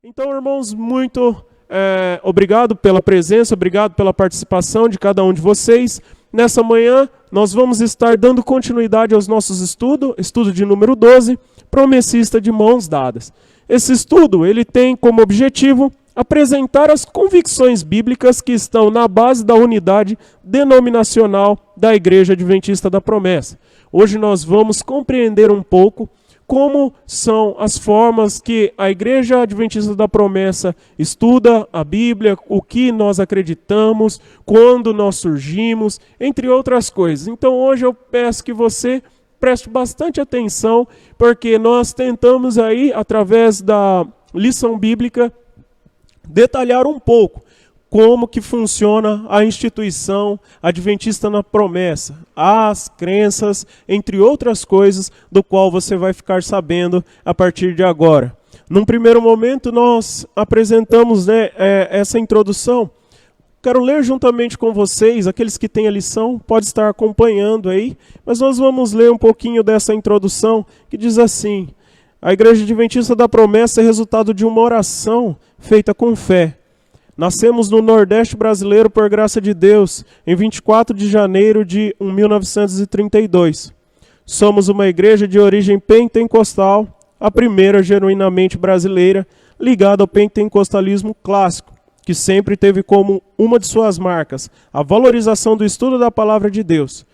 Então, irmãos, muito obrigado pela presença, obrigado pela participação de cada um de vocês. Nessa manhã, nós vamos estar dando continuidade aos nossos estudos, estudo de número 12, Promessista de Mãos Dadas. Esse estudo, ele tem como objetivo apresentar as convicções bíblicas que estão na base da unidade denominacional da Igreja Adventista da Promessa. Hoje nós vamos compreender um pouco como são as formas que a Igreja Adventista da Promessa estuda a Bíblia, o que nós acreditamos, quando nós surgimos, entre outras coisas. Então hoje eu peço que você preste bastante atenção, porque nós tentamos aí, através da lição bíblica, detalhar um pouco como que funciona a instituição Adventista na Promessa, as crenças, entre outras coisas, do qual você vai ficar sabendo a partir de agora. Num primeiro momento, nós apresentamos essa introdução. Quero ler juntamente com vocês, aqueles que têm a lição, pode estar acompanhando aí, mas nós vamos ler um pouquinho dessa introdução, que diz assim: a Igreja Adventista da Promessa é resultado de uma oração feita com fé. Nascemos no Nordeste brasileiro por graça de Deus, em 24 de janeiro de 1932. Somos uma igreja de origem pentecostal, a primeira genuinamente brasileira, ligada ao pentecostalismo clássico, que sempre teve como uma de suas marcas a valorização do estudo da palavra de Deus.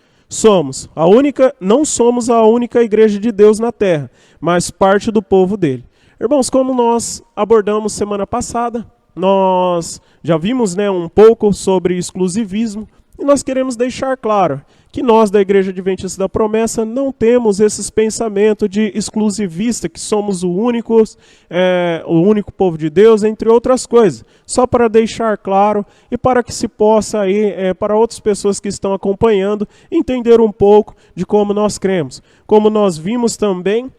Não somos a única igreja de Deus na terra, mas parte do povo dele. Irmãos, como nós abordamos semana passada, nós já vimos um pouco sobre exclusivismo e nós queremos deixar claro que nós da Igreja Adventista da Promessa não temos esses pensamentos de exclusivista, que somos o único povo de Deus, entre outras coisas. Só para deixar claro e para que se possa aí, para outras pessoas que estão acompanhando, entender um pouco de como nós cremos. Como nós vimos também,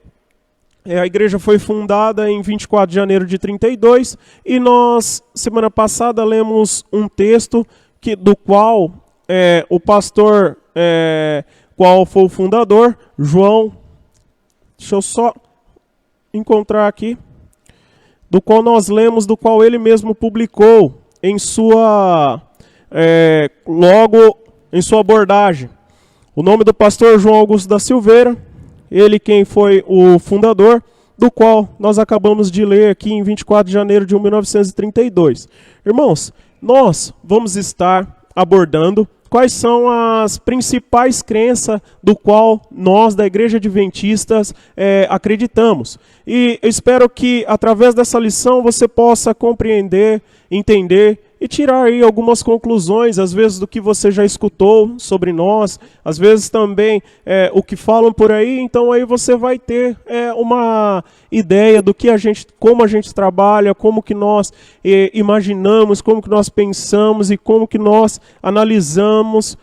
a igreja foi fundada em 24 de janeiro de 32 e nós, semana passada, lemos um texto do qual o pastor, qual foi o fundador, João, deixa eu só encontrar aqui, do qual nós lemos, do qual ele mesmo publicou em sua abordagem. O nome do pastor João Augusto da Silveira, ele quem foi o fundador, do qual nós acabamos de ler aqui em 24 de janeiro de 1932. Irmãos, nós vamos estar abordando quais são as principais crenças do qual nós da Igreja Adventista acreditamos. E eu espero que através dessa lição você possa compreender, entender e tirar aí algumas conclusões, às vezes do que você já escutou sobre nós, às vezes também o que falam por aí. Então aí você vai ter uma ideia do que como a gente trabalha, como que nós imaginamos, como que nós pensamos e como que nós analisamos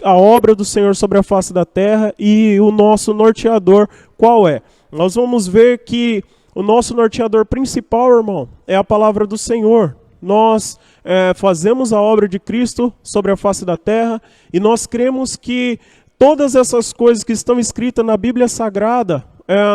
a obra do Senhor sobre a face da terra e o nosso norteador qual é. Nós vamos ver que o nosso norteador principal, irmão, é a palavra do Senhor. Nós fazemos a obra de Cristo sobre a face da terra e nós cremos que todas essas coisas que estão escritas na Bíblia Sagrada,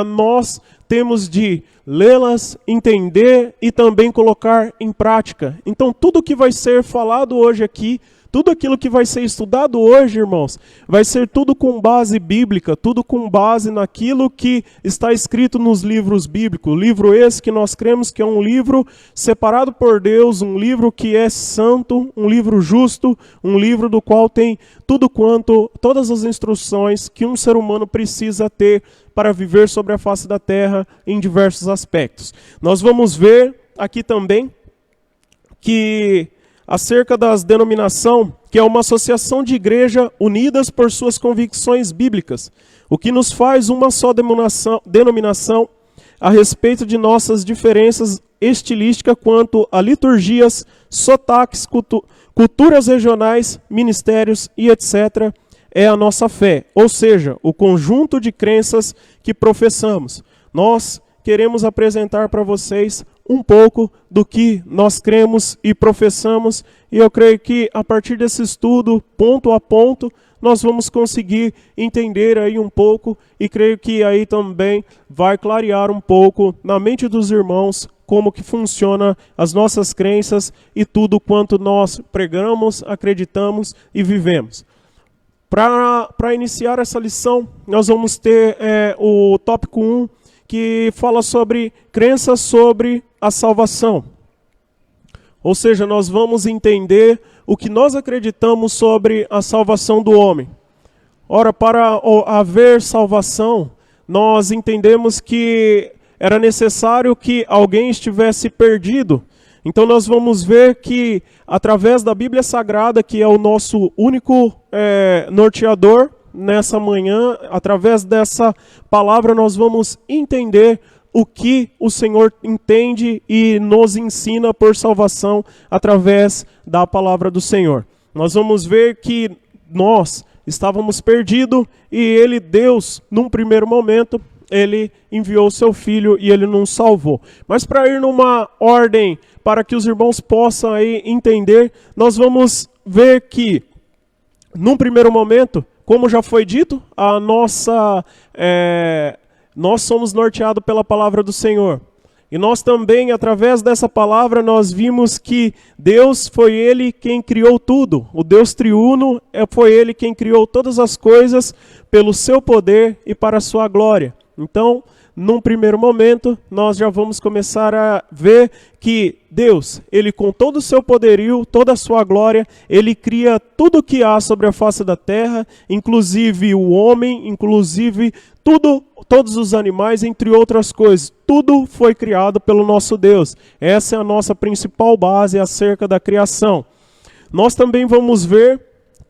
nós temos de lê-las, entender e também colocar em prática. Então tudo que vai ser falado hoje aqui, tudo aquilo que vai ser estudado hoje, irmãos, vai ser tudo com base bíblica, tudo com base naquilo que está escrito nos livros bíblicos. Livro esse que nós cremos que é um livro separado por Deus, um livro que é santo, um livro justo, um livro do qual tem todas as instruções que um ser humano precisa ter para viver sobre a face da terra em diversos aspectos. Nós vamos ver aqui também que acerca das denominação, que é uma associação de igreja unidas por suas convicções bíblicas, o que nos faz uma só denominação a respeito de nossas diferenças estilísticas quanto a liturgias, sotaques, culturas regionais, ministérios e etc., é a nossa fé, ou seja, o conjunto de crenças que professamos. Nós queremos apresentar para vocês um pouco do que nós cremos e professamos, e eu creio que a partir desse estudo, ponto a ponto, nós vamos conseguir entender aí um pouco e creio que aí também vai clarear um pouco na mente dos irmãos como que funciona as nossas crenças e tudo quanto nós pregamos, acreditamos e vivemos. Para iniciar essa lição, nós vamos ter o tópico 1, que fala sobre crenças sobre a salvação. Ou seja, nós vamos entender o que nós acreditamos sobre a salvação do homem. Ora, para haver salvação, nós entendemos que era necessário que alguém estivesse perdido. Então nós vamos ver que, através da Bíblia Sagrada, que é o nosso único norteador nessa manhã, através dessa palavra nós vamos entender o que o Senhor entende e nos ensina por salvação através da palavra do Senhor. Nós vamos ver que nós estávamos perdidos e Ele, Deus, num primeiro momento, Ele enviou o seu Filho e Ele nos salvou. Mas para ir numa ordem, para que os irmãos possam aí entender, nós vamos ver que, num primeiro momento, como já foi dito, nós somos norteados pela palavra do Senhor. E nós também, através dessa palavra, nós vimos que Deus foi Ele quem criou tudo. O Deus triuno foi Ele quem criou todas as coisas pelo seu poder e para a sua glória. Então, num primeiro momento, nós já vamos começar a ver que Deus, Ele com todo o seu poderio, toda a sua glória, Ele cria tudo o que há sobre a face da terra, inclusive o homem, inclusive todos os animais, entre outras coisas. Tudo foi criado pelo nosso Deus. Essa é a nossa principal base acerca da criação. Nós também vamos ver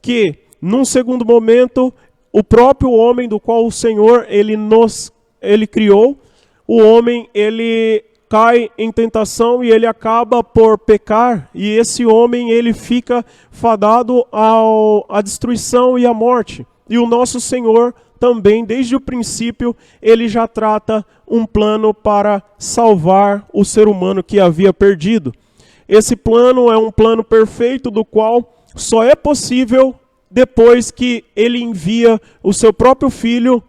que, num segundo momento, o próprio homem do qual o Senhor ele criou, o homem ele cai em tentação e ele acaba por pecar, e esse homem ele fica fadado à destruição e à morte. E o nosso Senhor também, desde o princípio, ele já trata um plano para salvar o ser humano que havia perdido. Esse plano é um plano perfeito, do qual só é possível depois que ele envia o seu próprio Filho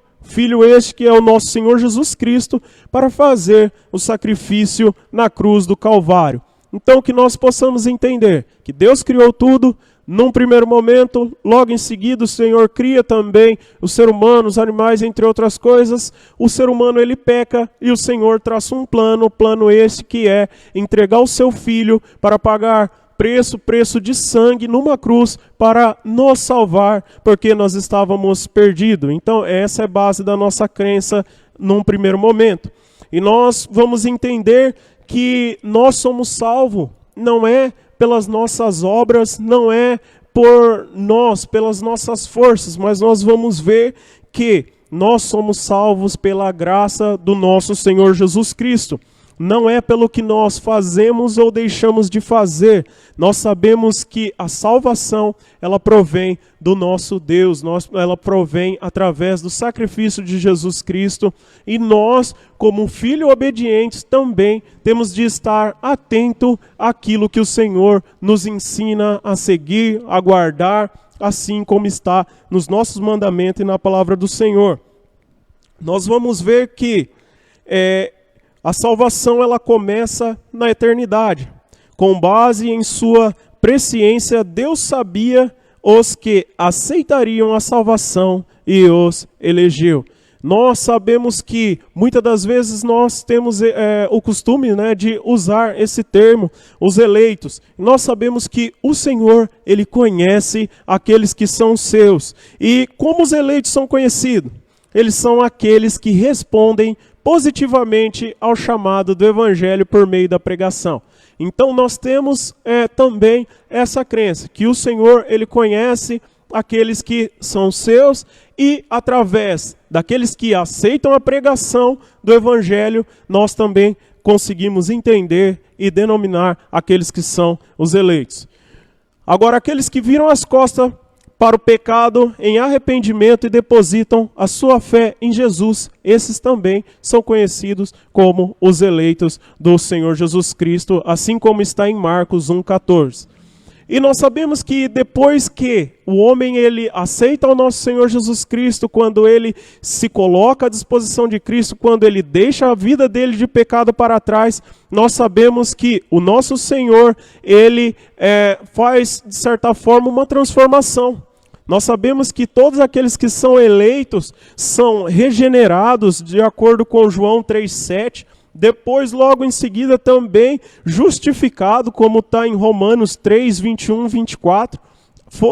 este que é o nosso Senhor Jesus Cristo, para fazer o sacrifício na cruz do Calvário. Então que nós possamos entender que Deus criou tudo num primeiro momento, logo em seguida o Senhor cria também o ser humano, os animais, entre outras coisas. O ser humano ele peca e o Senhor traça um plano esse que é entregar o seu Filho para pagar preço de sangue numa cruz para nos salvar, porque nós estávamos perdidos. Então essa é a base da nossa crença num primeiro momento. E nós vamos entender que nós somos salvos, não é pelas nossas obras, não é por nós, pelas nossas forças, mas nós vamos ver que nós somos salvos pela graça do nosso Senhor Jesus Cristo. Não é pelo que nós fazemos ou deixamos de fazer. Nós sabemos que a salvação, ela provém do nosso Deus, ela provém através do sacrifício de Jesus Cristo. E nós, como filhos obedientes, também temos de estar atento àquilo que o Senhor nos ensina a seguir, a guardar, assim como está nos nossos mandamentos e na palavra do Senhor. Nós vamos ver que a salvação ela começa na eternidade. Com base em sua presciência, Deus sabia os que aceitariam a salvação e os elegeu. Nós sabemos que muitas das vezes nós temos o costume, de usar esse termo, os eleitos. Nós sabemos que o Senhor, Ele conhece aqueles que são seus. E como os eleitos são conhecidos? Eles são aqueles que respondem positivamente ao chamado do Evangelho por meio da pregação. Então nós temos também essa crença, que o Senhor Ele conhece aqueles que são seus e através daqueles que aceitam a pregação do Evangelho, nós também conseguimos entender e denominar aqueles que são os eleitos. Agora, aqueles que viram as costas para o pecado em arrependimento e depositam a sua fé em Jesus, esses também são conhecidos como os eleitos do Senhor Jesus Cristo, assim como está em Marcos 1,14. E nós sabemos que depois que o homem ele aceita o nosso Senhor Jesus Cristo, quando ele se coloca à disposição de Cristo, quando ele deixa a vida dele de pecado para trás, nós sabemos que o nosso Senhor, ele faz, de certa forma, uma transformação. Nós sabemos que todos aqueles que são eleitos são regenerados, de acordo com João 3,7, depois, logo em seguida, também justificado, como está em Romanos 3, 21, 24.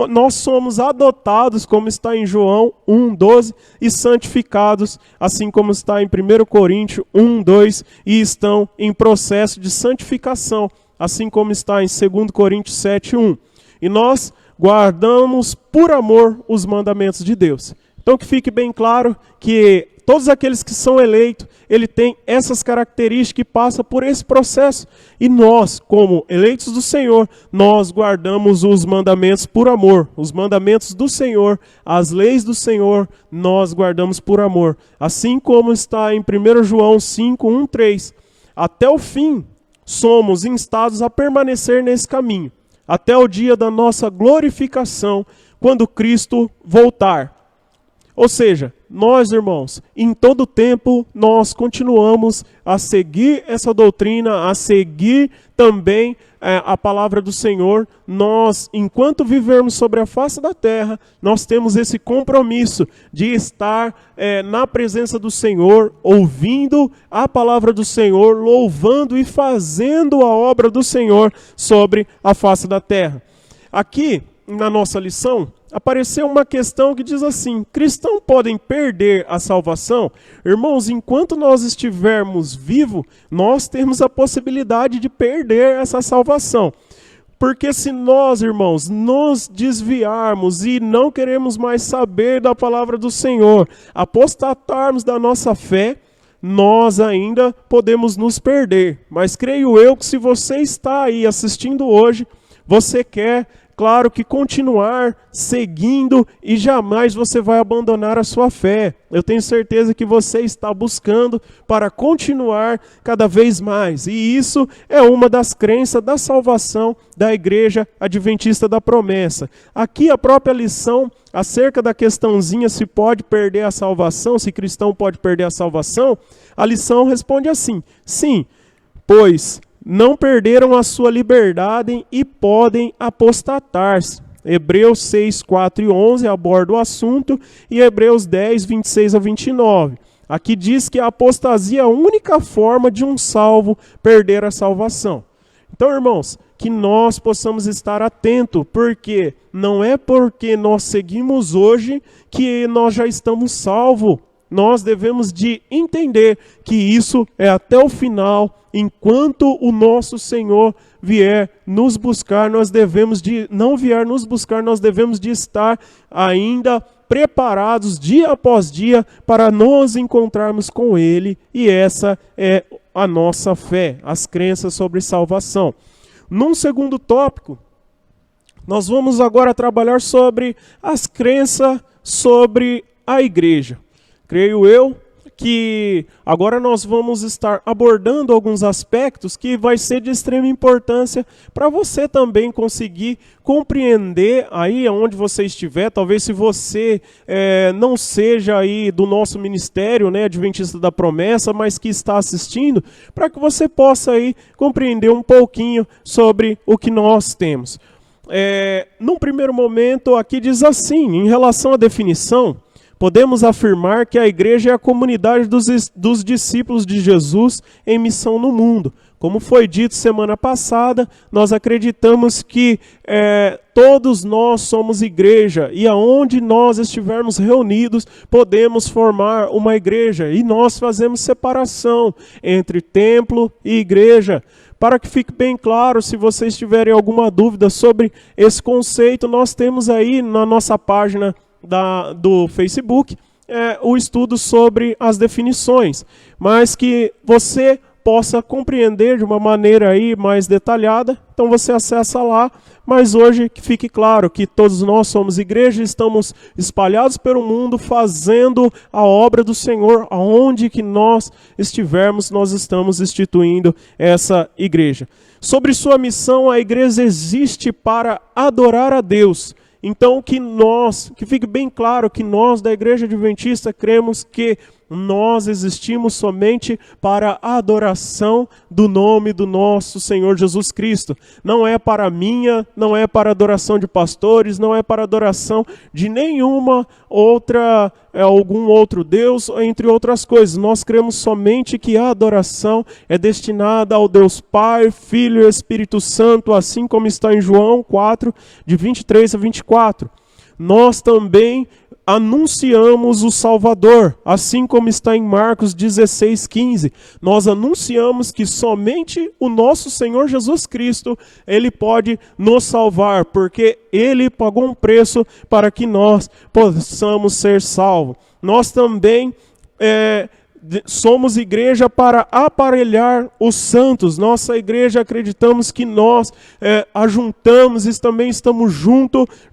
Nós somos adotados, como está em João 1, 12, e santificados, assim como está em 1 Coríntios 1, 2, e estão em processo de santificação, assim como está em 2 Coríntios 7, 1. E nós guardamos por amor os mandamentos de Deus. Então que fique bem claro que todos aqueles que são eleitos, ele tem essas características e passa por esse processo. E nós, como eleitos do Senhor, nós guardamos os mandamentos por amor. Os mandamentos do Senhor, as leis do Senhor, nós guardamos por amor. Assim como está em 1 João 5, 1, 3. Até o fim, somos instados a permanecer nesse caminho, até o dia da nossa glorificação, quando Cristo voltar. Ou seja, nós, irmãos, em todo tempo, nós continuamos a seguir essa doutrina, a seguir também a palavra do Senhor. Nós, enquanto vivermos sobre a face da terra, nós temos esse compromisso de estar na presença do Senhor, ouvindo a palavra do Senhor, louvando e fazendo a obra do Senhor sobre a face da terra. Aqui, na nossa lição, apareceu uma questão que diz assim: cristãos podem perder a salvação? Irmãos, enquanto nós estivermos vivos, nós temos a possibilidade de perder essa salvação. Porque se nós, irmãos, nos desviarmos e não queremos mais saber da palavra do Senhor, apostatarmos da nossa fé, nós ainda podemos nos perder. Mas creio eu que se você está aí assistindo hoje, você quer, claro, que continuar seguindo e jamais você vai abandonar a sua fé. Eu tenho certeza que você está buscando para continuar cada vez mais. E isso é uma das crenças da salvação da Igreja Adventista da Promessa. Aqui a própria lição acerca da questãozinha se pode perder a salvação, se cristão pode perder a salvação, a lição responde assim: sim, pois não perderam a sua liberdade e podem apostatar-se. Hebreus 6, 4 e 11 aborda o assunto, e Hebreus 10, 26 a 29. Aqui diz que a apostasia é a única forma de um salvo perder a salvação. Então, irmãos, que nós possamos estar atentos, porque não é porque nós seguimos hoje que nós já estamos salvos. Nós devemos de entender que isso é até o final. Enquanto o nosso Senhor vier nos buscar, nós devemos de não vier nos buscar, nós devemos de estar ainda preparados dia após dia para nos encontrarmos com Ele. E essa é a nossa fé, as crenças sobre salvação. Num segundo tópico, nós vamos agora trabalhar sobre as crenças sobre a igreja. Creio eu que agora nós vamos estar abordando alguns aspectos que vai ser de extrema importância para você também conseguir compreender aí onde você estiver. Talvez se você não seja aí do nosso ministério, né, Adventista da Promessa, mas que está assistindo, para que você possa aí compreender um pouquinho sobre o que nós temos. Num primeiro momento, aqui diz assim, em relação à definição, podemos afirmar que a igreja é a comunidade dos discípulos de Jesus em missão no mundo. Como foi dito semana passada, nós acreditamos que todos nós somos igreja, e aonde nós estivermos reunidos, podemos formar uma igreja, e nós fazemos separação entre templo e igreja. Para que fique bem claro, se vocês tiverem alguma dúvida sobre esse conceito, nós temos aí na nossa página do Facebook o estudo sobre as definições, mas que você possa compreender de uma maneira aí mais detalhada. Então você acessa lá, mas hoje que fique claro que todos nós somos igreja, estamos espalhados pelo mundo fazendo a obra do Senhor, aonde que nós estivermos, nós estamos instituindo essa igreja. Sobre sua missão, a igreja existe para adorar a Deus. Então que fique bem claro que nós da Igreja Adventista cremos que nós existimos somente para a adoração do nome do nosso Senhor Jesus Cristo. Não é para a minha, não é para a adoração de pastores, não é para a adoração de nenhuma outra, algum outro Deus, entre outras coisas. Nós cremos somente que a adoração é destinada ao Deus Pai, Filho e Espírito Santo, assim como está em João 4, de 23 a 24. Nós também anunciamos o Salvador, assim como está em Marcos 16, 15. Nós anunciamos que somente o nosso Senhor Jesus Cristo, Ele pode nos salvar, porque Ele pagou um preço para que nós possamos ser salvos. Nós também somos igreja para aparelhar os santos. Nossa igreja, acreditamos que nós ajuntamos e também estamos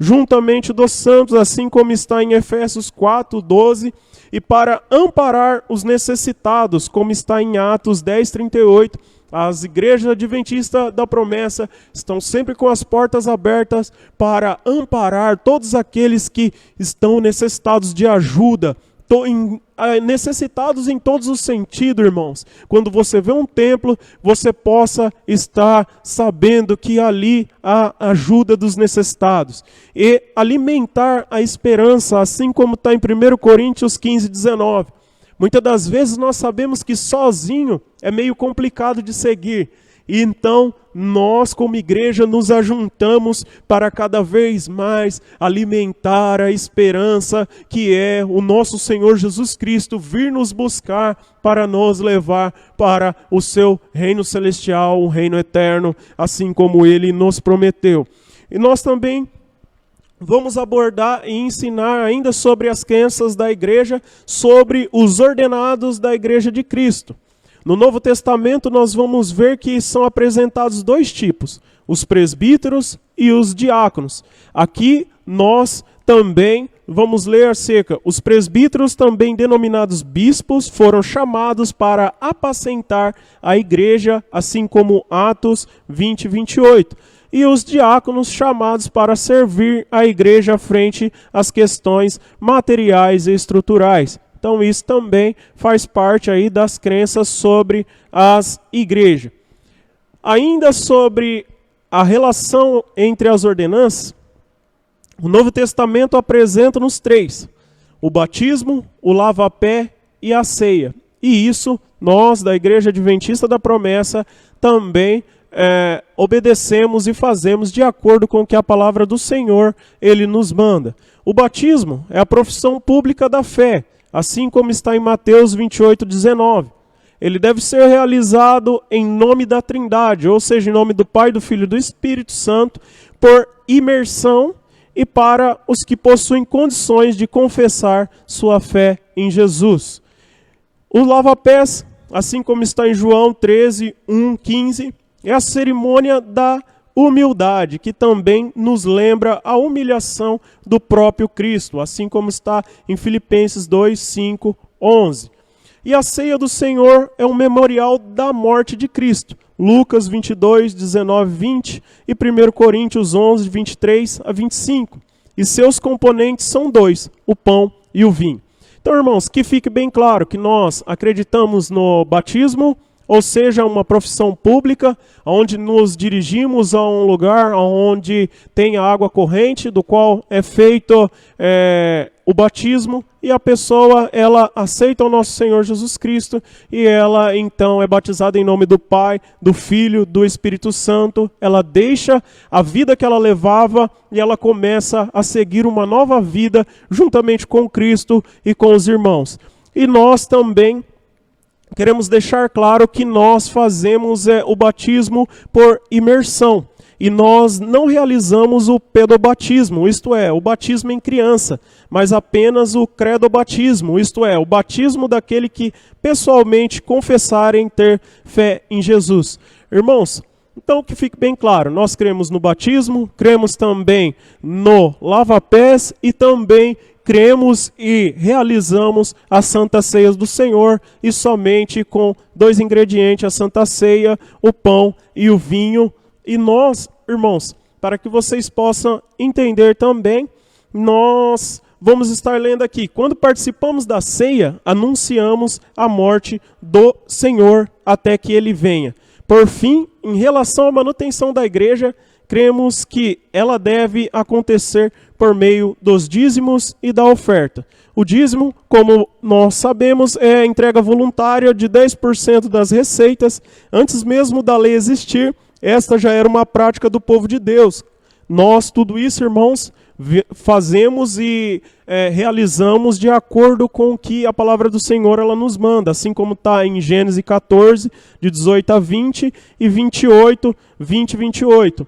juntamente dos santos, assim como está em Efésios 4, 12, e para amparar os necessitados, como está em Atos 10, 38. As igrejas adventistas da promessa estão sempre com as portas abertas para amparar todos aqueles que estão necessitados de ajuda, necessitados em todos os sentidos, irmãos. Quando você vê um templo, você possa estar sabendo que ali há ajuda dos necessitados. E alimentar a esperança, assim como está em 1 Coríntios 15, 19. Muitas das vezes nós sabemos que sozinho é meio complicado de seguir. E então nós como igreja nos ajuntamos para cada vez mais alimentar a esperança que é o nosso Senhor Jesus Cristo vir nos buscar para nos levar para o seu reino celestial, o reino eterno, assim como Ele nos prometeu. E nós também vamos abordar e ensinar ainda sobre as crenças da igreja, sobre os ordenados da igreja de Cristo. No Novo Testamento nós vamos ver que são apresentados dois tipos, os presbíteros e os diáconos. Aqui nós também vamos ler acerca, os presbíteros, também denominados bispos, foram chamados para apacentar a igreja, assim como Atos 20, 28. E os diáconos chamados para servir a igreja frente às questões materiais e estruturais. Então isso também faz parte aí das crenças sobre as igrejas. Ainda sobre a relação entre as ordenanças, o Novo Testamento apresenta-nos três: o batismo, o lava-pé e a ceia. E isso nós, da Igreja Adventista da Promessa, também obedecemos e fazemos de acordo com o que a palavra do Senhor Ele nos manda. O batismo é a profissão pública da fé, assim como está em Mateus 28, 19. Ele deve ser realizado em nome da Trindade, ou seja, em nome do Pai, do Filho e do Espírito Santo, por imersão e para os que possuem condições de confessar sua fé em Jesus. O lava-pés, assim como está em João 13, 1, 15, é a cerimônia da humildade, que também nos lembra a humilhação do próprio Cristo, assim como está em Filipenses 2, 5, 11. E a ceia do Senhor é um memorial da morte de Cristo. Lucas 22, 19, 20 e 1 Coríntios 11, 23 a 25. E seus componentes são dois, o pão e o vinho. Então, irmãos, que fique bem claro que nós acreditamos no batismo, ou seja, uma profissão pública, onde nos dirigimos a um lugar onde tem a água corrente, do qual é feito o batismo, e a pessoa, ela aceita o nosso Senhor Jesus Cristo, e ela então é batizada em nome do Pai, do Filho, do Espírito Santo. Ela deixa a vida que ela levava e ela começa a seguir uma nova vida juntamente com Cristo e com os irmãos. E nós também queremos deixar claro que nós fazemos o batismo por imersão. E nós não realizamos o pedobatismo, isto é, o batismo em criança, mas apenas o credobatismo, isto é, o batismo daquele que pessoalmente confessarem ter fé em Jesus. Irmãos, então que fique bem claro, nós cremos no batismo, cremos também no lava-pés e também cremos e realizamos as Santas Ceias do Senhor e somente com 2 ingredientes, a Santa Ceia, o pão e o vinho. E nós, irmãos, para que vocês possam entender também, nós vamos estar lendo aqui. Quando participamos da ceia, anunciamos a morte do Senhor até que Ele venha. Por fim, em relação à manutenção da igreja, cremos que ela deve acontecer por meio dos dízimos e da oferta. O dízimo, como nós sabemos, é a entrega voluntária de 10% das receitas. Antes mesmo da lei existir, esta já era uma prática do povo de Deus. Nós, tudo isso, irmãos, fazemos e realizamos de acordo com o que a palavra do Senhor ela nos manda, assim como está em Gênesis 14, de 18 a 20 e 28, 20 e 28.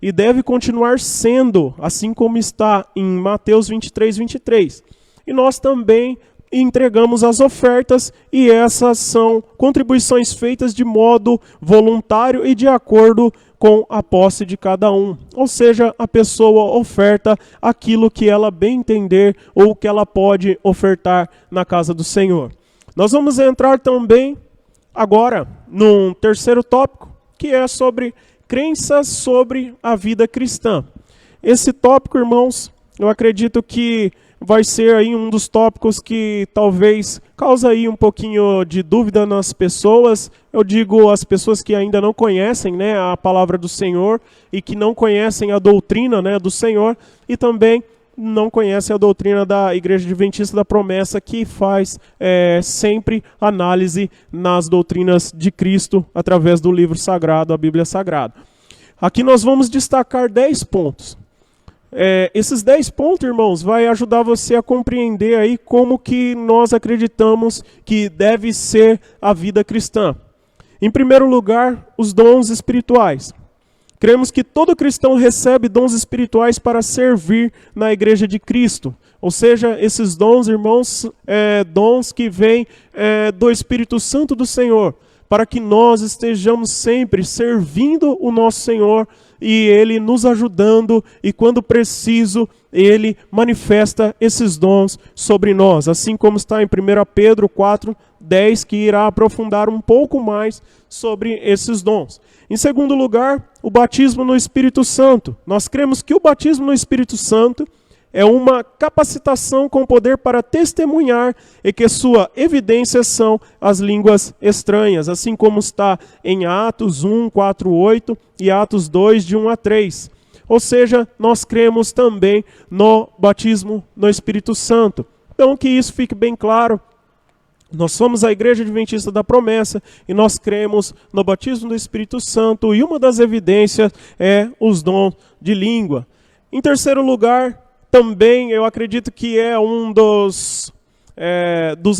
E deve continuar sendo, assim como está em Mateus 23, 23. E nós também entregamos as ofertas, e essas são contribuições feitas de modo voluntário e de acordo com a posse de cada um. Ou seja, a pessoa oferta aquilo que ela bem entender ou que ela pode ofertar na casa do Senhor. Nós vamos entrar também agora num terceiro tópico, que é sobre crenças sobre a vida cristã. Esse tópico, irmãos, eu acredito que vai ser aí um dos tópicos que talvez causa aí um pouquinho de dúvida nas pessoas. Eu digo as pessoas que ainda não conhecem, né, a palavra do Senhor e que não conhecem a doutrina, né, do Senhor, e também não conhecem a doutrina da Igreja Adventista da Promessa, que faz sempre análise nas doutrinas de Cristo através do livro sagrado, a Bíblia Sagrada. Aqui nós vamos destacar 10 pontos. Esses 10 pontos, irmãos, vai ajudar você a compreender aí como que nós acreditamos que deve ser a vida cristã. Em primeiro lugar, os dons espirituais. Cremos que todo cristão recebe dons espirituais para servir na igreja de Cristo. Ou seja, esses dons, irmãos, dons que vêm do Espírito Santo do Senhor, para que nós estejamos sempre servindo o nosso Senhor e Ele nos ajudando, e quando preciso, Ele manifesta esses dons sobre nós, assim como está em 1 Pedro 4, 10, que irá aprofundar um pouco mais sobre esses dons. Em segundo lugar, o batismo no Espírito Santo. Nós cremos que o batismo no Espírito Santo é uma capacitação com poder para testemunhar e que sua evidência são as línguas estranhas, assim como está em Atos 1, 4, 8 e Atos 2, de 1 a 3. Ou seja, nós cremos também no batismo no Espírito Santo. Então, que isso fique bem claro. Nós somos a Igreja Adventista da Promessa e nós cremos no batismo do Espírito Santo, e uma das evidências é os dons de língua. Em terceiro lugar, também eu acredito que é um dos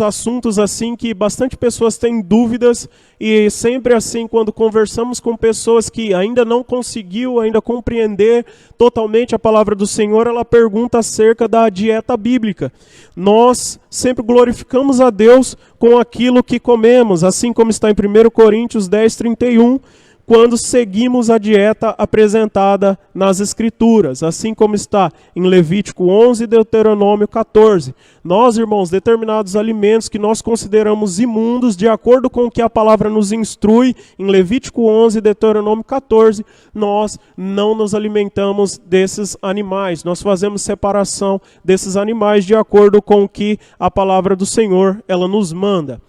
assuntos assim que bastante pessoas têm dúvidas, e sempre assim, quando conversamos com pessoas que ainda não conseguiu ainda compreender totalmente a palavra do Senhor, ela pergunta acerca da dieta bíblica. Nós sempre glorificamos a Deus com aquilo que comemos, assim como está em 1 Coríntios 10, 31, quando seguimos a dieta apresentada nas Escrituras, assim como está em Levítico 11 e Deuteronômio 14. Nós, irmãos, determinados alimentos que nós consideramos imundos, de acordo com o que a palavra nos instrui, em Levítico 11 e Deuteronômio 14, nós não nos alimentamos desses animais. Nós fazemos separação desses animais de acordo com o que a palavra do Senhor ela nos manda.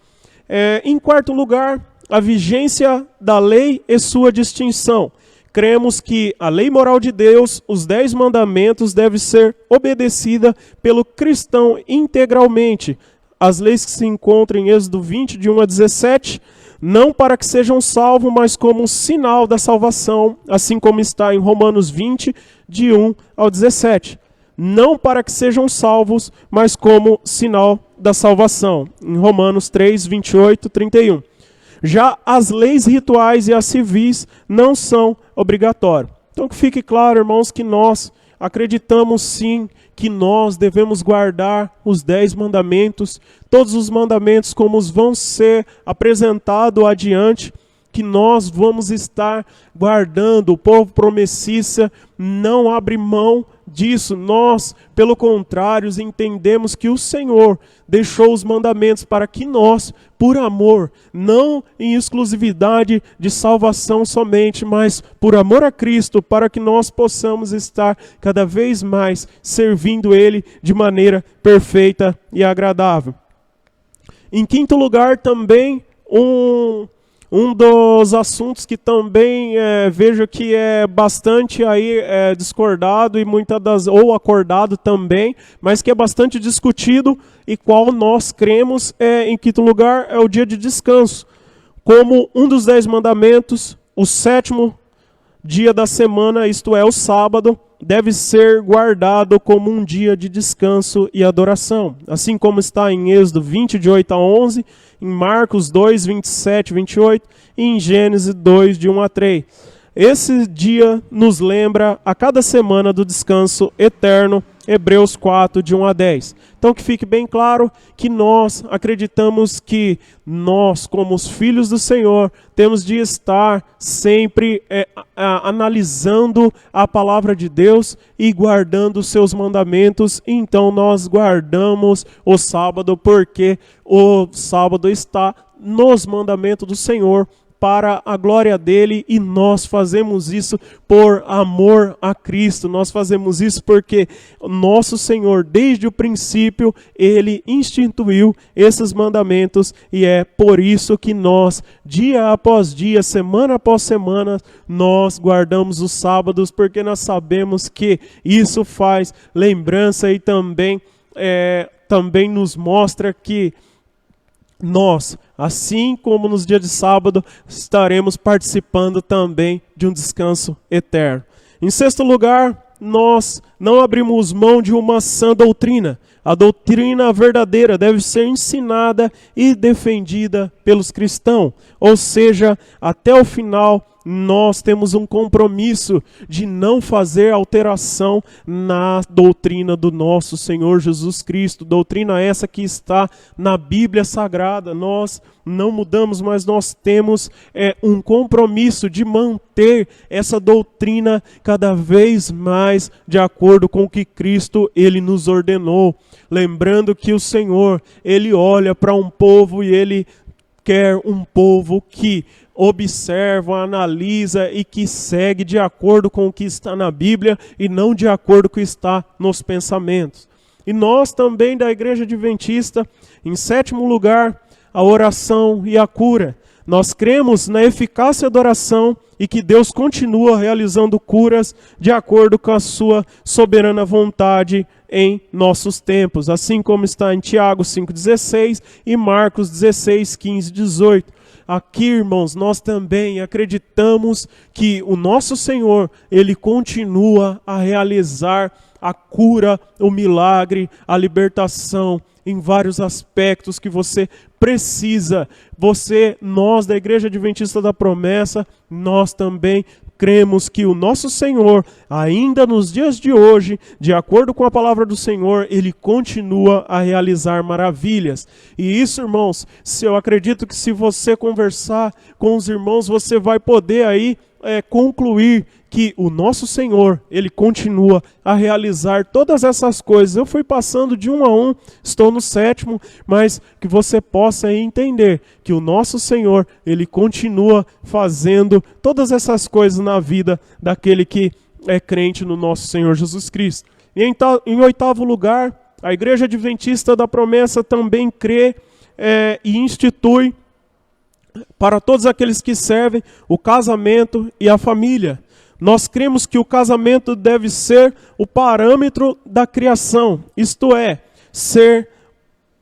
Em quarto lugar, a vigência da lei e sua distinção. Cremos que a lei moral de Deus, os 10 mandamentos, deve ser obedecida pelo cristão integralmente. As leis que se encontram em Êxodo 20, de 1 a 17, não para que sejam salvos, mas como um sinal da salvação, assim como está em Romanos 20, de 1 ao 17. Não para que sejam salvos, mas como sinal da salvação, em Romanos 3, 28, 31. Já as leis rituais e as civis não são obrigatórias. Então que fique claro, irmãos, que nós acreditamos sim que nós devemos guardar os 10 mandamentos, todos os mandamentos como vão ser apresentados adiante, que nós vamos estar guardando. O povo promessista não abre mão disso. Nós, pelo contrário, entendemos que o Senhor deixou os mandamentos para que nós, por amor, não em exclusividade de salvação somente, mas por amor a Cristo, para que nós possamos estar cada vez mais servindo Ele de maneira perfeita e agradável. Em quinto lugar, também um dos assuntos que também vejo que é bastante aí discordado e ou acordado também, mas que é bastante discutido e qual nós cremos em quinto lugar é o dia de descanso. Como um dos 10 mandamentos, o 7º dia da semana, isto é, o sábado, deve ser guardado como um dia de descanso e adoração. Assim como está em Êxodo 20, de 8 a 11, em Marcos 2, 27, 28 e em Gênesis 2, de 1 a 3. Esse dia nos lembra a cada semana do descanso eterno, Hebreus 4, de 1 a 10. Então que fique bem claro que nós acreditamos que nós, como os filhos do Senhor, temos de estar sempre analisando a palavra de Deus e guardando os seus mandamentos. Então nós guardamos o sábado, porque o sábado está nos mandamentos do Senhor, para a glória dele, e nós fazemos isso por amor a Cristo. Nós fazemos isso porque nosso Senhor, desde o princípio, ele instituiu esses mandamentos, e é por isso que nós, dia após dia, semana após semana, nós guardamos os sábados, porque nós sabemos que isso faz lembrança e também nos mostra que nós, assim como nos dias de sábado, estaremos participando também de um descanso eterno. Em sexto lugar, nós não abrimos mão de uma sã doutrina. A doutrina verdadeira deve ser ensinada e defendida pelos cristãos. Ou seja, até o final, nós temos um compromisso de não fazer alteração na doutrina do nosso Senhor Jesus Cristo. Doutrina essa que está na Bíblia Sagrada. Nós não mudamos, mas nós temos um compromisso de manter essa doutrina cada vez mais de acordo com o que Cristo ele nos ordenou. Lembrando que o Senhor, ele olha para um povo e ele quer um povo que observa, analisa e que segue de acordo com o que está na Bíblia e não de acordo com o que está nos pensamentos. E nós também da Igreja Adventista, em sétimo lugar, a oração e a cura. Nós cremos na eficácia da oração e que Deus continua realizando curas de acordo com a sua soberana vontade em nossos tempos, assim como está em Tiago 5,16 e Marcos 16, 15, 18. Aqui, irmãos, nós também acreditamos que o nosso Senhor, ele continua a realizar a cura, o milagre, a libertação em vários aspectos que você precisa. Nós da Igreja Adventista da Promessa, nós também cremos que o nosso Senhor, ainda nos dias de hoje, de acordo com a palavra do Senhor, ele continua a realizar maravilhas. E isso, irmãos, eu acredito que se você conversar com os irmãos, você vai poder aí concluir que o nosso Senhor, ele continua a realizar todas essas coisas. Eu fui passando de um a um, estou no sétimo, mas que você possa entender que o nosso Senhor, ele continua fazendo todas essas coisas na vida daquele que é crente no nosso Senhor Jesus Cristo. E em oitavo lugar, a Igreja Adventista da Promessa também crê e institui para todos aqueles que servem o casamento e a família. Nós cremos que o casamento deve ser o parâmetro da criação, isto é, ser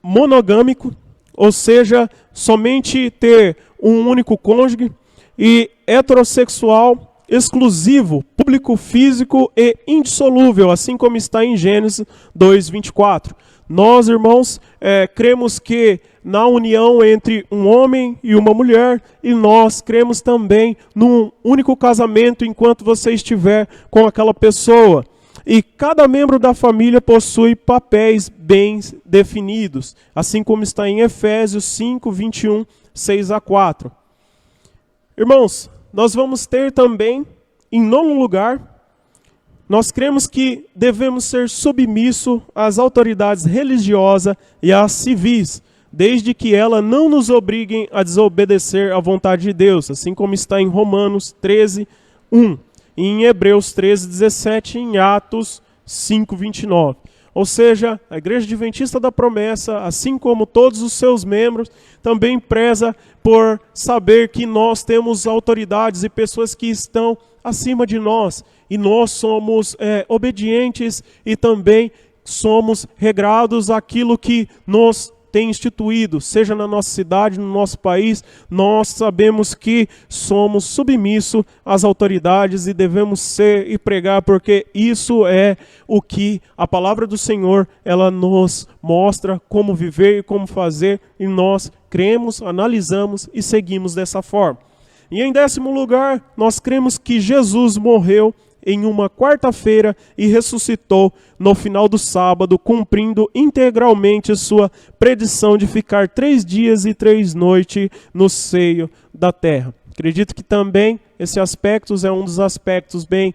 monogâmico, ou seja, somente ter um único cônjuge, e heterossexual, exclusivo, público, físico e indissolúvel, assim como está em Gênesis 2:24. Nós, irmãos, cremos que na união entre um homem e uma mulher, e nós cremos também num único casamento enquanto você estiver com aquela pessoa. E cada membro da família possui papéis bem definidos, assim como está em Efésios 5, 21, 6-4. Irmãos, nós vamos ter também, em nono lugar, nós cremos que devemos ser submissos às autoridades religiosas e às civis, desde que elas não nos obriguem a desobedecer à vontade de Deus, assim como está em Romanos 13, 1, e em Hebreus 13, 17 e em Atos 5, 29. Ou seja, a Igreja Adventista da Promessa, assim como todos os seus membros, também preza por saber que nós temos autoridades e pessoas que estão acima de nós, e nós somos obedientes e também somos regrados àquilo que nos tem instituído, seja na nossa cidade, no nosso país. Nós sabemos que somos submissos às autoridades e devemos ser e pregar, porque isso é o que a palavra do Senhor, ela nos mostra como viver e como fazer, e nós cremos, analisamos e seguimos dessa forma. E em 10º lugar, nós cremos que Jesus morreu em uma quarta-feira e ressuscitou no final do sábado, cumprindo integralmente sua predição de ficar 3 dias e 3 noites no seio da terra. Acredito que também esse aspecto é um dos aspectos bem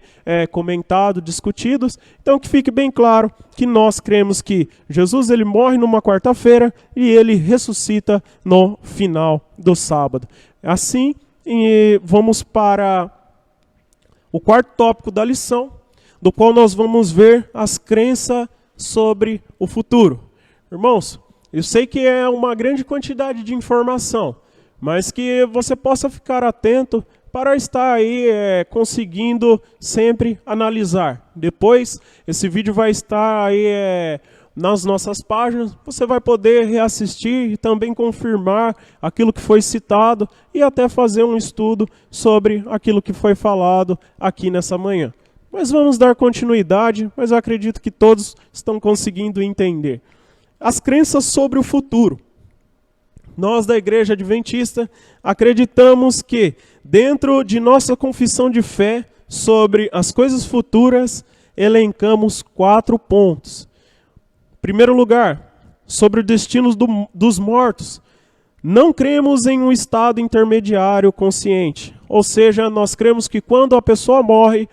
comentados, discutidos. Então que fique bem claro que nós cremos que Jesus ele morre numa quarta-feira e ele ressuscita no final do sábado. Assim, e vamos para o quarto tópico da lição, do qual nós vamos ver as crenças sobre o futuro. Irmãos, eu sei que é uma grande quantidade de informação, mas que você possa ficar atento para estar aí conseguindo sempre analisar. Depois, esse vídeo vai estar aí nas nossas páginas, você vai poder reassistir e também confirmar aquilo que foi citado e até fazer um estudo sobre aquilo que foi falado aqui nessa manhã. Mas vamos dar continuidade, mas eu acredito que todos estão conseguindo entender. As crenças sobre o futuro. Nós da Igreja Adventista acreditamos que dentro de nossa confissão de fé sobre as coisas futuras, elencamos 4 pontos. Primeiro lugar, sobre o destino dos mortos. Não cremos em um estado intermediário consciente. Ou seja, nós cremos que quando a pessoa morre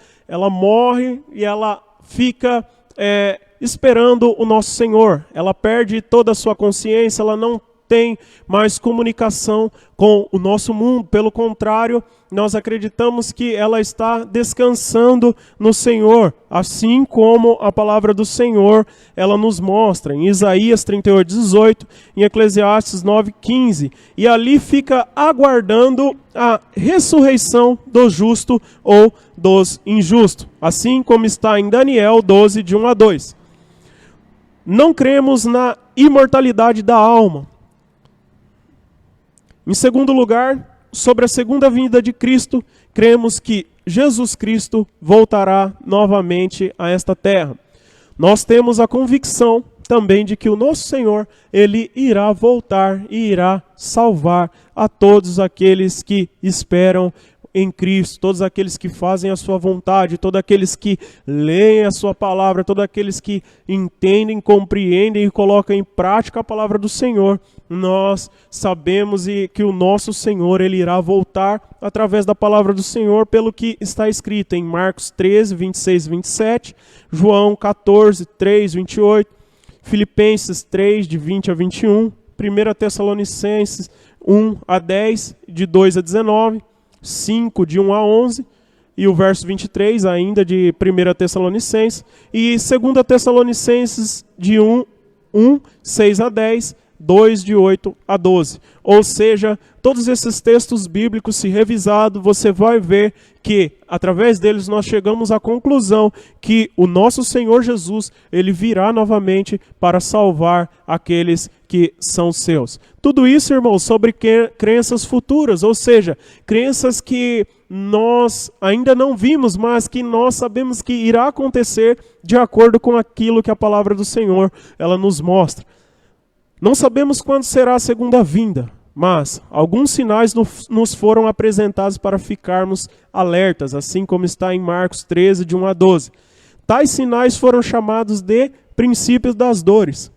e ela fica esperando o nosso Senhor. Ela perde toda a sua consciência, ela não tem mais comunicação com o nosso mundo. Pelo contrário, nós acreditamos que ela está descansando no Senhor, assim como a palavra do Senhor ela nos mostra em Isaías 38:18, em Eclesiastes 9:15, e ali fica aguardando a ressurreição do justo ou dos injustos, assim como está em Daniel 12, de 1-2. Não cremos na imortalidade da alma. Em segundo lugar, sobre a segunda vinda de Cristo, cremos que Jesus Cristo voltará novamente a esta terra. Nós temos a convicção também de que o nosso Senhor, ele irá voltar e irá salvar a todos aqueles que esperam em Cristo, todos aqueles que fazem a sua vontade, todos aqueles que leem a sua palavra, todos aqueles que entendem, compreendem e colocam em prática a palavra do Senhor. Nós sabemos que o nosso Senhor ele irá voltar através da palavra do Senhor, pelo que está escrito em Marcos 13, 26 e 27, João 14, 3, 28, Filipenses 3, de 20 a 21, 1 Tessalonicenses 1-10, de 2 a 19, 5, de 1 a 11, e o verso 23, ainda de 1 Tessalonicenses, e 2 Tessalonicenses de 1, 6 a 10, 2, de 8 a 12. Ou seja, todos esses textos bíblicos, se revisado, você vai ver que, através deles, nós chegamos à conclusão que o nosso Senhor Jesus, ele virá novamente para salvar aqueles que são seus. Tudo isso, irmãos, sobre crenças futuras, ou seja, crenças que nós ainda não vimos, mas que nós sabemos que irá acontecer de acordo com aquilo que a palavra do Senhor ela nos mostra. Não sabemos quando será a segunda vinda, mas alguns sinais nos foram apresentados para ficarmos alertas, assim como está em Marcos 13, de 1 a 12. Tais sinais foram chamados de princípios das dores.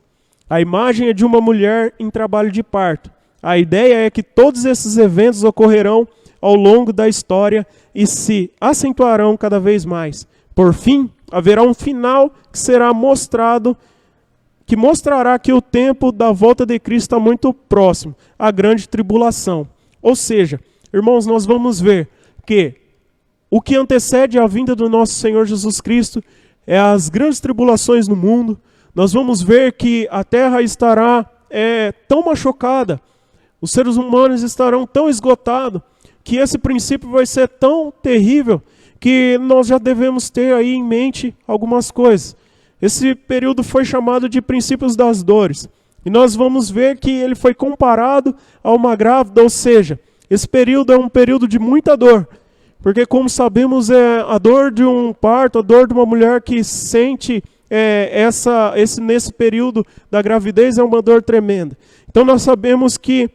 A imagem é de uma mulher em trabalho de parto. A ideia é que todos esses eventos ocorrerão ao longo da história e se acentuarão cada vez mais. Por fim, haverá um final que será mostrado, que mostrará que o tempo da volta de Cristo está muito próximo, a grande tribulação. Ou seja, irmãos, nós vamos ver que o que antecede a vinda do nosso Senhor Jesus Cristo é as grandes tribulações no mundo. Nós vamos ver que a terra estará tão machucada, os seres humanos estarão tão esgotados, que esse princípio vai ser tão terrível que nós já devemos ter aí em mente algumas coisas. Esse período foi chamado de princípios das dores. E nós vamos ver que ele foi comparado a uma grávida, ou seja, esse período é um período de muita dor. Porque, como sabemos, a dor de um parto, a dor de uma mulher que sente nesse período da gravidez é uma dor tremenda. Então nós sabemos que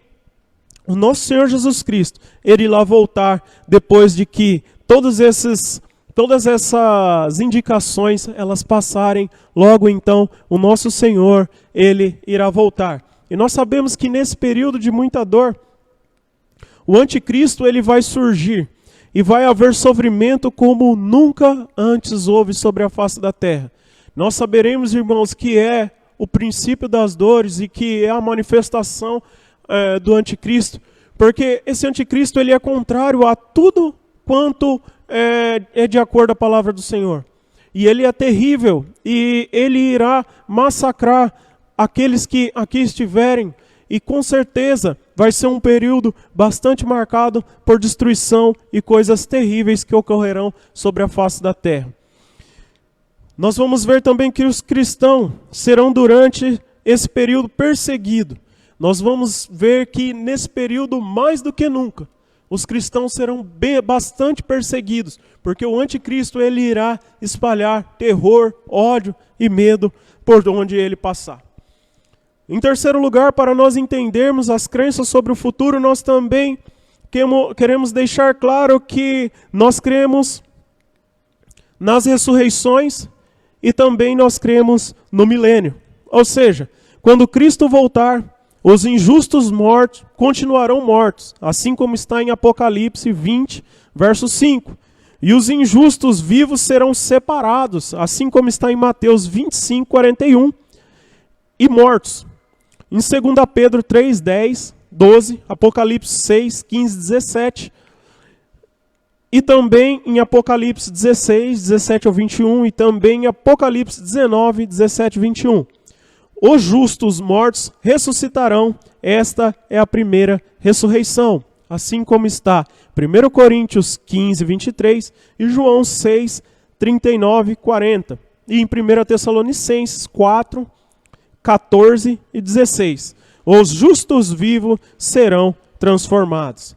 o nosso Senhor Jesus Cristo, ele irá voltar depois de que todas essas indicações elas passarem. Logo então o nosso Senhor, ele irá voltar. E nós sabemos que nesse período de muita dor, o anticristo ele vai surgir e vai haver sofrimento como nunca antes houve sobre a face da terra. Nós saberemos, irmãos, que é o princípio das dores e que é a manifestação do anticristo, porque esse anticristo ele é contrário a tudo quanto é de acordo com a palavra do Senhor. E ele é terrível, e ele irá massacrar aqueles que aqui estiverem, e com certeza vai ser um período bastante marcado por destruição e coisas terríveis que ocorrerão sobre a face da terra. Nós vamos ver também que os cristãos serão durante esse período perseguidos. Nós vamos ver que nesse período, mais do que nunca, os cristãos serão bastante perseguidos, porque o anticristo ele irá espalhar terror, ódio e medo por onde ele passar. Em terceiro lugar, para nós entendermos as crenças sobre o futuro, nós também queremos deixar claro que nós cremos nas ressurreições e também nós cremos no milênio. Ou seja, quando Cristo voltar, os injustos mortos continuarão mortos, assim como está em Apocalipse 20, verso 5. E os injustos vivos serão separados, assim como está em Mateus 25, 41, e mortos. Em 2 Pedro 3, 10, 12, Apocalipse 6, 15, 17, e também em Apocalipse 16, 17 ao 21, e também em Apocalipse 19, 17 e 21. Os justos mortos ressuscitarão, esta é a primeira ressurreição, assim como está 1 Coríntios 15, 23 e João 6, 39 e 40. E em 1 Tessalonicenses 4, 14 e 16. Os justos vivos serão transformados.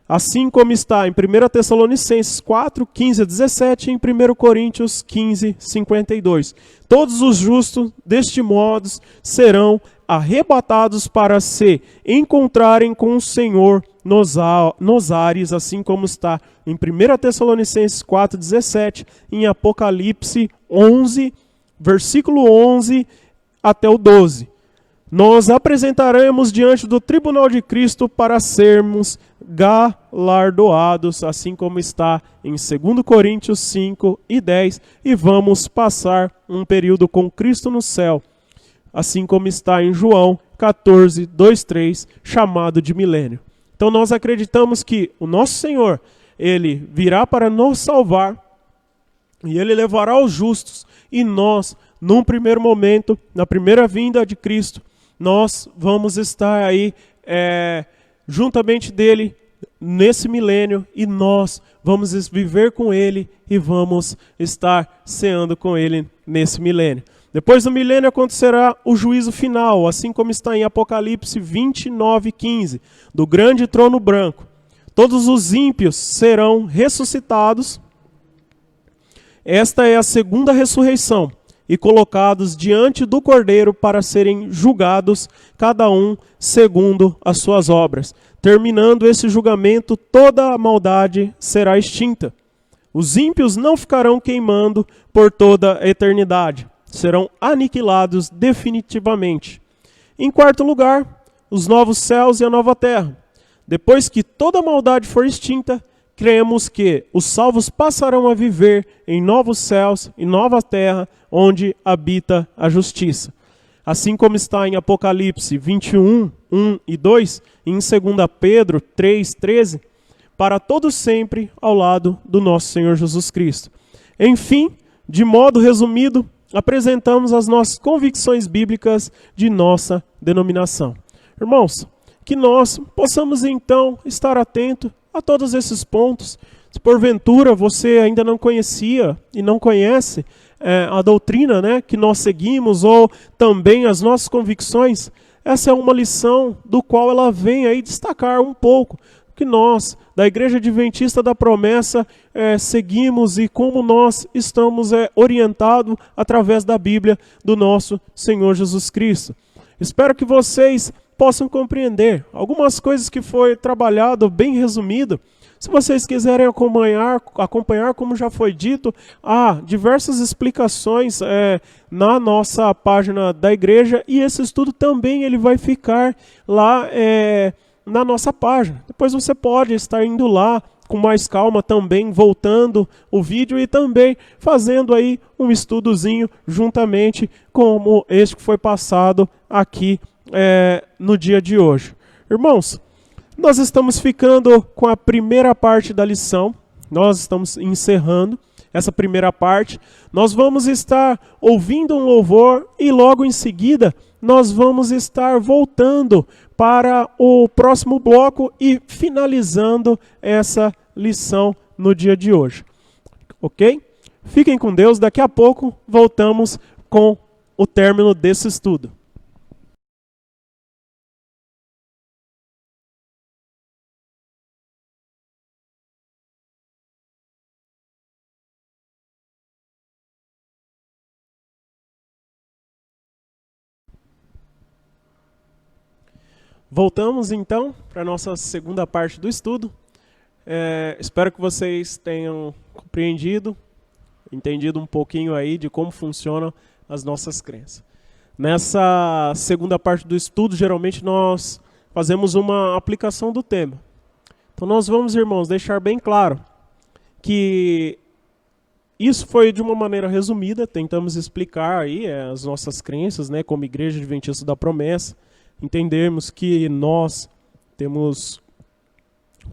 Assim como está em 1 Tessalonicenses 4, 15 a 17 e em 1 Coríntios 15, 52. Todos os justos, deste modo, serão arrebatados para se encontrarem com o Senhor nos ares, assim como está em 1 Tessalonicenses 4, 17 e em Apocalipse 11, versículo 11 até o 12. Nós apresentaremos diante do tribunal de Cristo para sermos galardoados, assim como está em 2 Coríntios 5 e 10, e vamos passar um período com Cristo no céu, assim como está em João 14, 2, 3, chamado de milênio. Então nós acreditamos que o nosso Senhor, ele virá para nos salvar, e ele levará os justos, e nós, num primeiro momento, na primeira vinda de Cristo, nós vamos estar aí juntamente dele nesse milênio, e nós vamos viver com ele e vamos estar ceando com ele nesse milênio. Depois do milênio acontecerá o juízo final, assim como está em Apocalipse 29:15, do grande trono branco. Todos os ímpios serão ressuscitados. Esta é a segunda ressurreição, e colocados diante do Cordeiro para serem julgados, cada um segundo as suas obras. Terminando esse julgamento, toda a maldade será extinta. Os ímpios não ficarão queimando por toda a eternidade. Serão aniquilados definitivamente. Em quarto lugar, os novos céus e a nova terra. Depois que toda a maldade for extinta, cremos que os salvos passarão a viver em novos céus e nova terra, onde habita a justiça. Assim como está em Apocalipse 21:1 e 2, e em 2 Pedro 3:13, para todo sempre ao lado do nosso Senhor Jesus Cristo. Enfim, de modo resumido, apresentamos as nossas convicções bíblicas de nossa denominação. Irmãos, que nós possamos então estar atentos a todos esses pontos. Se porventura você ainda não conhecia e não conhece a doutrina, né, que nós seguimos, ou também as nossas convicções, essa é uma lição do qual ela vem aí destacar um pouco que nós, da Igreja Adventista da Promessa, seguimos e como nós estamos orientados através da Bíblia do nosso Senhor Jesus Cristo. Espero que vocês possam compreender algumas coisas que foi trabalhado, bem resumido. Se vocês quiserem acompanhar, como já foi dito, há diversas explicações na nossa página da igreja, e esse estudo também ele vai ficar lá na nossa página. Depois você pode estar indo lá com mais calma também, voltando o vídeo e também fazendo aí um estudozinho juntamente como este que foi passado aqui no dia de hoje. Irmãos, nós estamos ficando com a primeira parte da lição, nós estamos encerrando essa primeira parte. Nós vamos estar ouvindo um louvor e logo em seguida nós vamos estar voltando para o próximo bloco e finalizando essa lição no dia de hoje. Ok? Fiquem com Deus, daqui a pouco voltamos com o término desse estudo. Voltamos então para a nossa segunda parte do estudo. Espero que vocês tenham compreendido, entendido um pouquinho aí de como funcionam as nossas crenças. Nessa segunda parte do estudo, geralmente nós fazemos uma aplicação do tema. Então nós vamos, irmãos, deixar bem claro que isso foi de uma maneira resumida, tentamos explicar aí as nossas crenças, né, como Igreja Adventista da Promessa. Entendermos que nós temos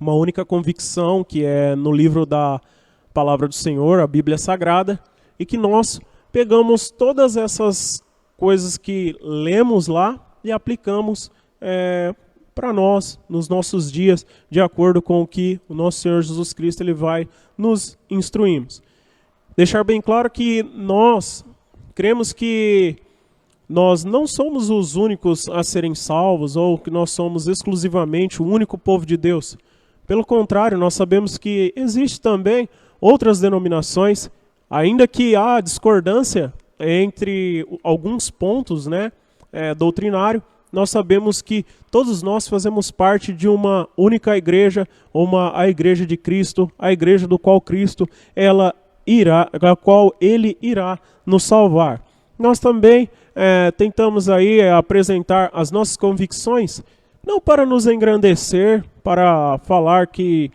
uma única convicção, que é no livro da Palavra do Senhor, a Bíblia Sagrada, e que nós pegamos todas essas coisas que lemos lá e aplicamos para nós, nos nossos dias, de acordo com o que o nosso Senhor Jesus Cristo ele vai nos instruirmos. Deixar bem claro que nós cremos que nós não somos os únicos a serem salvos, ou que nós somos exclusivamente o único povo de Deus. Pelo contrário, nós sabemos que existe também outras denominações, ainda que há discordância entre alguns pontos, né, doutrinário, nós sabemos que todos nós fazemos parte de uma única igreja, a igreja de Cristo, a igreja do qual Cristo, a qual Ele irá nos salvar. Nós também tentamos aí apresentar as nossas convicções, não para nos engrandecer, para falar que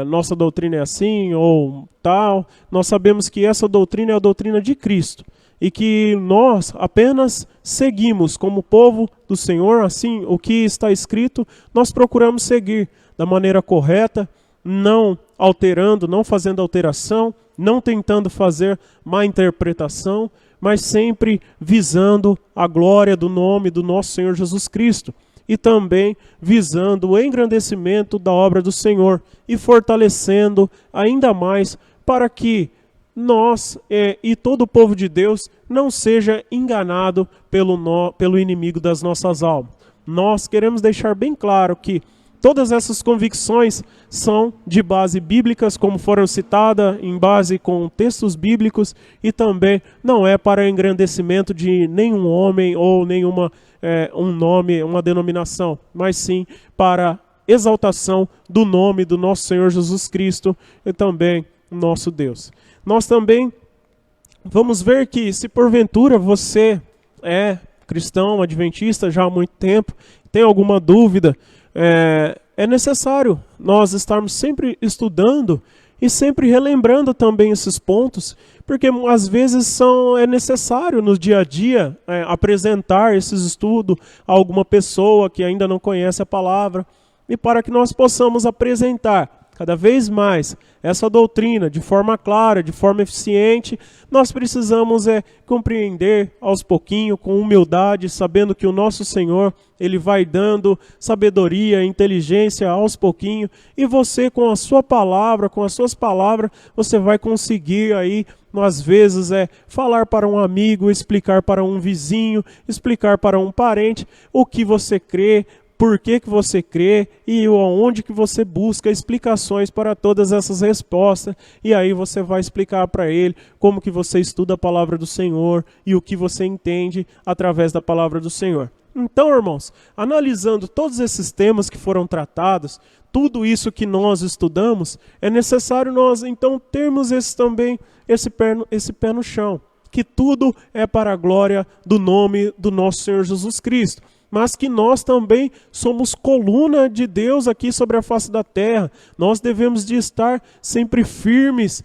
nossa doutrina é assim ou tal. Nós sabemos que essa doutrina é a doutrina de Cristo e que nós apenas seguimos como povo do Senhor, assim, o que está escrito, nós procuramos seguir da maneira correta, não alterando, não fazendo alteração, não tentando fazer má interpretação, mas sempre visando a glória do nome do nosso Senhor Jesus Cristo. e também visando o engrandecimento da obra do Senhor e fortalecendo ainda mais para que nós e todo o povo de Deus não seja enganado pelo inimigo das nossas almas. Nós queremos deixar bem claro que todas essas convicções são de base bíblicas, como foram citadas, em base com textos bíblicos, e também não é para engrandecimento de nenhum homem ou nenhuma um nome, uma denominação, mas sim para exaltação do nome do nosso Senhor Jesus Cristo e também nosso Deus. Nós também vamos ver que se porventura você é cristão, adventista já há muito tempo, tem alguma dúvida, é necessário nós estarmos sempre estudando e sempre relembrando também esses pontos, porque às vezes é necessário no dia a dia apresentar esses estudos a alguma pessoa que ainda não conhece a palavra, e para que nós possamos apresentar cada vez mais essa doutrina de forma clara, de forma eficiente, nós precisamos compreender aos pouquinhos, com humildade, sabendo que o nosso Senhor, Ele vai dando sabedoria, inteligência aos pouquinhos, e você com a sua palavra, com as suas palavras, você vai conseguir aí, às vezes, falar para um amigo, explicar para um vizinho, explicar para um parente o que você crê, por que você crê e onde que você busca explicações para todas essas respostas, e aí você vai explicar para ele como que você estuda a palavra do Senhor e o que você entende através da palavra do Senhor. Então, irmãos, analisando todos esses temas que foram tratados, tudo isso que nós estudamos, é necessário nós então termos esse pé no chão, que tudo é para a glória do nome do nosso Senhor Jesus Cristo, mas que nós também somos coluna de Deus aqui sobre a face da terra. Nós devemos de estar sempre firmes,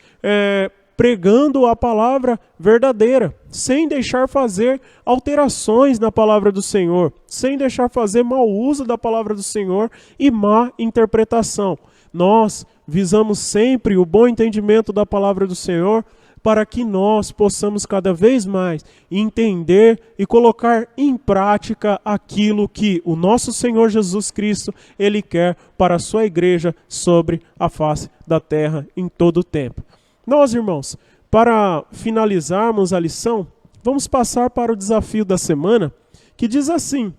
pregando a palavra verdadeira, sem deixar fazer alterações na palavra do Senhor, sem deixar fazer mau uso da palavra do Senhor e má interpretação. Nós visamos sempre o bom entendimento da palavra do Senhor, para que nós possamos cada vez mais entender e colocar em prática aquilo que o nosso Senhor Jesus Cristo, Ele quer para a sua igreja sobre a face da terra em todo o tempo. Nós, irmãos, para finalizarmos a lição, vamos passar para o desafio da semana, que diz assim: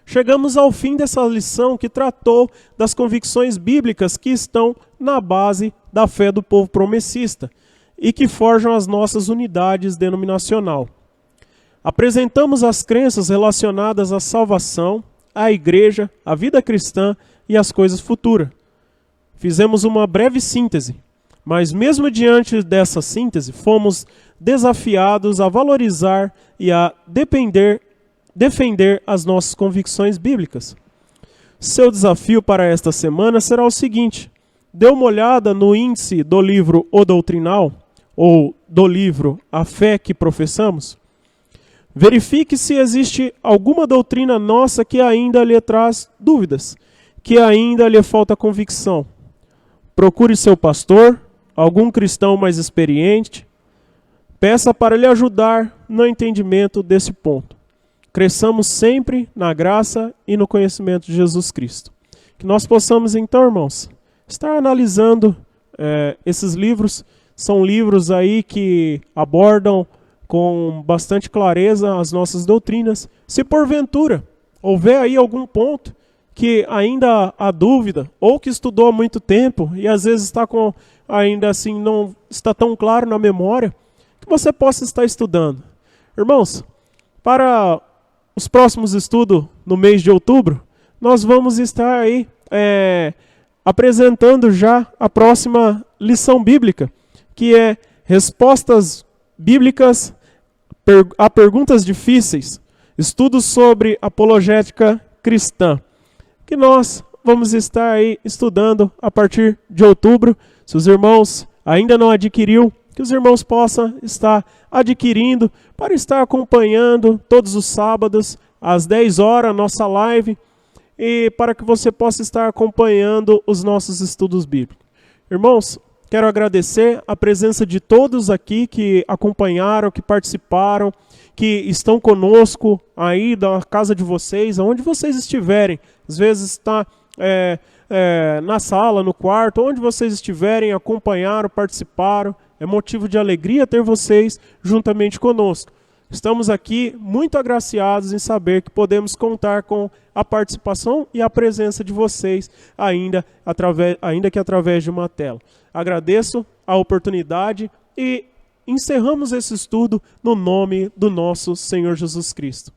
chegamos ao fim dessa lição que tratou das convicções bíblicas que estão na base da fé do povo promessista e que forjam as nossas unidades denominacional. Apresentamos as crenças relacionadas à salvação, à igreja, à vida cristã e às coisas futuras. Fizemos uma breve síntese, mas mesmo diante dessa síntese, fomos desafiados a valorizar e a defender as nossas convicções bíblicas. Seu desafio para esta semana será o seguinte: dê uma olhada no índice do livro O Doutrinal, ou do livro A Fé que Professamos. Verifique se existe alguma doutrina nossa que ainda lhe traz dúvidas, que ainda lhe falta convicção. Procure seu pastor, algum cristão mais experiente, peça para lhe ajudar no entendimento desse ponto. Cresçamos sempre na graça e no conhecimento de Jesus Cristo. Que nós possamos então, irmãos, estar analisando esses livros. São livros aí que abordam com bastante clareza as nossas doutrinas. Se porventura houver aí algum ponto que ainda há dúvida, ou que estudou há muito tempo e às vezes está ainda assim não está tão claro na memória, que você possa estar estudando. Irmãos, para os próximos estudos no mês de outubro, nós vamos estar aí apresentando já a próxima lição bíblica, que é respostas bíblicas a perguntas difíceis, estudos sobre apologética cristã, que nós vamos estar aí estudando a partir de outubro. Se os irmãos ainda não adquiriu, que os irmãos possam estar adquirindo para estar acompanhando todos os sábados às 10 horas a nossa live, e para que você possa estar acompanhando os nossos estudos bíblicos. Irmãos, Quero agradecer a presença de todos aqui que acompanharam, que participaram, que estão conosco aí da casa de vocês, aonde vocês estiverem. Às vezes está na sala, no quarto, onde vocês estiverem, acompanharam, participaram. É motivo de alegria ter vocês juntamente conosco. Estamos aqui muito agraciados em saber que podemos contar com a participação e a presença de vocês, ainda que através de uma tela. Agradeço a oportunidade e encerramos esse estudo no nome do nosso Senhor Jesus Cristo.